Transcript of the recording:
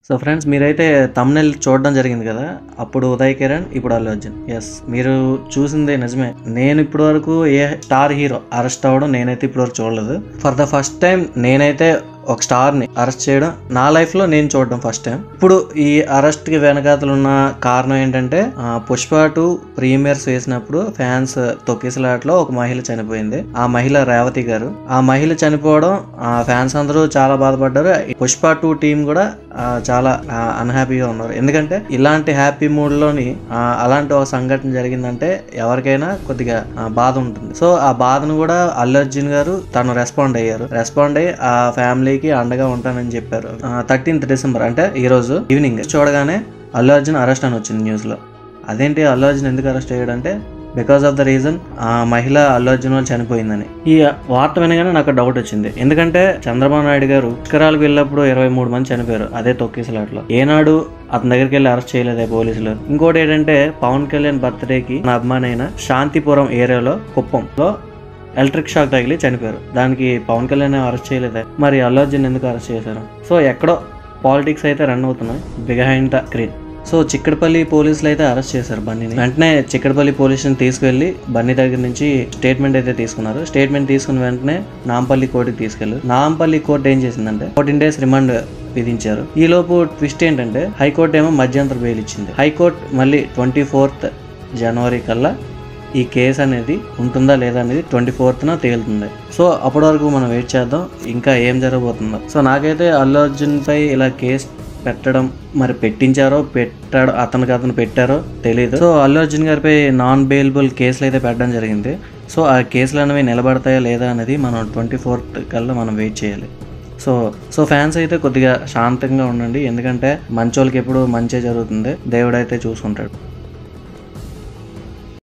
So friends, మీరైతే thumbnail చూడడం జరిగింది కదా. అప్పుడు ఉదయ్ కిరణ్, ఇప్పుడు అల్లు అర్జున్. ఎస్, మీరు చూసిందే నిజమే. నేను ఇప్పటి వరకు ఏ స్టార్ హీరో అరెస్ట్ అవ్వడం నేనైతే ఇప్పటి వరకు చూడలేదు. ఫర్ ద ఫస్ట్ టైం నేనైతే ఒక స్టార్ని అరెస్ట్ చేయడం నా లైఫ్లో నేను చూడడం ఫస్ట్ టైం. ఇప్పుడు ఈ అరెస్ట్కి వెనకాతలు ఉన్న కారణం ఏంటంటే, పుష్ప 2 ప్రీమియర్స్ వేసినప్పుడు ఫ్యాన్స్ తొక్కిసలాట్లో ఒక మహిళ చనిపోయింది. ఆ మహిళ రేవతి గారు. ఆ మహిళ చనిపోవడం ఫ్యాన్స్ అందరూ చాలా బాధపడ్డారు. పుష్ప 2 టీం కూడా చాలా అన్హ్యాపీగా ఉన్నారు. ఎందుకంటే ఇలాంటి హ్యాపీ మూడ్లోని అలాంటి ఒక సంఘటన జరిగిందంటే ఎవరికైనా కొద్దిగా బాధ ఉంటుంది. సో ఆ బాధను కూడా అల్లు అర్జున్ గారు తను రెస్పాండ్ అయ్యారు. రెస్పాండ్ అయ్యి ఆ ఫ్యామిలీకి అండగా ఉంటానని చెప్పారు. 13th December అంటే ఈ రోజు ఈవినింగ్ చూడగానే అల్లు అర్జున్ అరెస్ట్ అని వచ్చింది న్యూస్ లో. అదేంటి అల్లు అర్జున్ ఎందుకు అరెస్ట్ అయ్యాడంటే, బికాస్ ఆఫ్ ద రీజన్ ఆ మహిళ అల్లు అర్జున్ వాళ్ళు చనిపోయిందని. ఈ వార్త వినగానే నాకు డౌట్ వచ్చింది. ఎందుకంటే చంద్రబాబు నాయుడు గారు పుష్కరాలకు వెళ్ళినప్పుడు 23 మంది చనిపోయారు అదే తొక్కిసలాట్లో. ఏనాడు అతని దగ్గరికి వెళ్ళి అరెస్ట్ చేయలేదే పోలీసులు. ఇంకోటి ఏంటంటే, పవన్ కళ్యాణ్ బర్త్డేకి నా అభిమాని అయిన శాంతిపురం ఏరియాలో కుప్పంలో ఎలక్ట్రిక్ షాక్ తగిలి చనిపోయారు. దానికి పవన్ కళ్యాణ్ అరెస్ట్ చేయలేదే, మరి అల్లు అర్జున్ ఎందుకు అరెస్ట్ చేశారు? సో ఎక్కడో పాలిటిక్స్ అయితే రన్ అవుతున్నాయి బిహైండ్ ద స్క్రీన్. సో చిక్కడపల్లి పోలీసులు అయితే అరెస్ట్ చేశారు బన్నీని. వెంటనే చిక్కడపల్లి పోలీసుని తీసుకెళ్లి బన్నీ దగ్గర నుంచి స్టేట్మెంట్ అయితే తీసుకున్నారు. స్టేట్మెంట్ తీసుకున్న వెంటనే నాంపల్లి కోర్టుకి తీసుకెళ్లారు. నాంపల్లి కోర్టు ఏం చేసిందంటే 14 days రిమాండ్ విధించారు. ఈ లోపు ట్విస్ట్ ఏంటంటే, హైకోర్టు ఏమో మధ్యంతర బెయిల్ ఇచ్చింది. హైకోర్టు మళ్ళీ 24th January కల్లా ఈ కేసు అనేది ఉంటుందా లేదా అనేది 24th తేలుతుంది. సో అప్పటి వరకు మనం వెయిట్ చేద్దాం ఇంకా ఏం జరగబోతుందో. సో నాకైతే అల్లు అర్జున్ పై ఇలా కేసు పెట్టడం, మరి పెట్టాడో అతను పెట్టారో తెలియదు. సో అల్లు అర్జున్ గారిపై నాన్ బెయిలబుల్ కేసులు అయితే పెట్టడం జరిగింది. సో ఆ కేసులు అనేవి నిలబడతాయా లేదా అనేది మనం 24th కల్లా మనం వెయిట్ చేయాలి. సో ఫ్యాన్స్ అయితే కొద్దిగా శాంతంగా ఉండండి. ఎందుకంటే మంచోళ్ళకి ఎప్పుడు మంచే జరుగుతుంది, దేవుడైతే చూసుకుంటాడు.